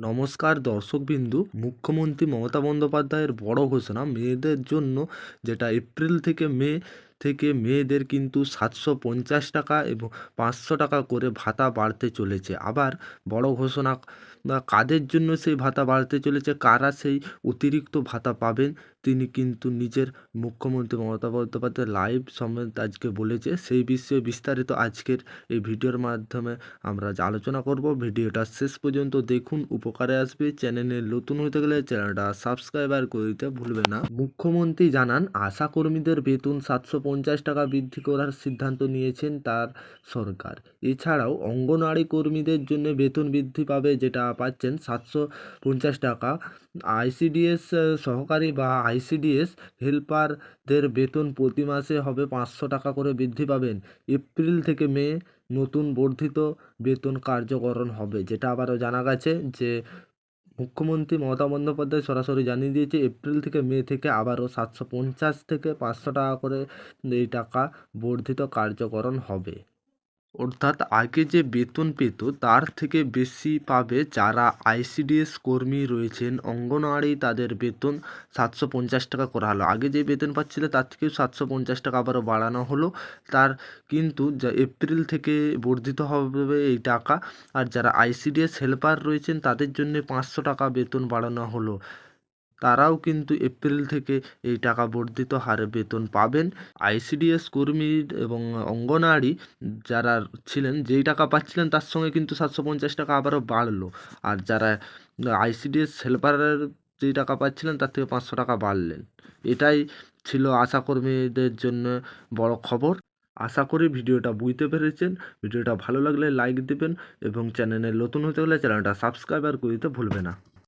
নমস্কার দর্শকবিন্দু, মুখ্যমন্ত্রী মমতা বন্দ্যোপাধ্যায়ের বড় ঘোষণা মেয়েদের জন্য, যেটা এপ্রিল থেকে মেয়েদের কিন্তু 750 টাকা এবং 500 টাকা করে ভাতা বাড়তে চলেছে। আবার বড় ঘোষণা কাদের জন্য সেই ভাতা বাড়তে চলেছে, কারা সেই অতিরিক্ত ভাতা পাবেন, তিনি কিন্তু নিজের মুখ্যমন্ত্রী মমতা বন্দ্যোপাধ্যায় লাইভ সমেত আজকে বলেছে। সেই বিষয়ে বিস্তারিত আজকের এই ভিডিওর মাধ্যমে আমরা আলোচনা করব। ভিডিওটা শেষ পর্যন্ত দেখুন, উপকারে আসবে। চ্যানেলে নতুন হতে গেলে চ্যানেলটা সাবস্ক্রাইব করে দিতে ভুলবে না। মুখ্যমন্ত্রী জানান, আশা কর্মীদের বেতন 750 টাকা বৃদ্ধি করার সিদ্ধান্ত নিয়েছেন তার সরকার। এছাড়াও অঙ্গনওয়াড়ি কর্মীদের জন্য বেতন বৃদ্ধি পাবে, যেটা পাচ্ছেন 750 টাকা। আইসিডিএস সহকারী বা আইসিডিএস হেল্পারদের বেতন প্রতি মাসে হবে 500 টাকা করে বৃদ্ধি পাবেন। এপ্রিল থেকে মে নতুন বর্ধিত বেতন কার্যকরণ হবে, যেটা আবারও জানা গেছে যে মুখ্যমন্ত্রী মমতা বন্দ্যোপাধ্যায় সরাসরি জানিয়ে দিয়েছে এপ্রিল থেকে মে থেকে আবারও 750 থেকে 500 টাকা করে এই টাকা বর্ধিত কার্যকরণ হবে। অর্থাৎ আগে যে বেতন পেত তার থেকে বেশি পাবে যারা আইসিডিএস কর্মী রয়েছেন। অঙ্গনওয়াড়ি তাদের বেতন 750 টাকা করা হলো। আগে যে বেতন পাচ্ছিল তার থেকে 750 টাকা আবারও বাড়ানো হলো। তার কিন্তু যা এপ্রিল থেকে বর্ধিত হবে এই টাকা। আর যারা আইসিডিএস হেল্পার রয়েছেন তাদের জন্য 500 টাকা বেতন বাড়ানো হলো। তারাও কিন্তু এপ্রিল থেকে এই টাকা বর্ধিত হারে বেতন পাবেন। আইসিডিএস কর্মী এবং অঙ্গনওয়াড়ি যারা ছিলেন, যেই টাকা পাচ্ছিলেন তার সঙ্গে কিন্তু 750 টাকা আবারও বাড়লো। আর যারা আইসিডিএস হেল্পারের যেই টাকা পাচ্ছিলেন তার থেকে 500 টাকা বাড়লেন। এটাই ছিল আশাকর্মীদের জন্য বড় খবর। আশা করি ভিডিওটা বুঝতে পেরেছেন। ভিডিওটা ভালো লাগলে লাইক দেবেন এবং চ্যানেলে নতুন হতে হলে চ্যানেলটা সাবস্ক্রাইব করে দিতে ভুলবে না।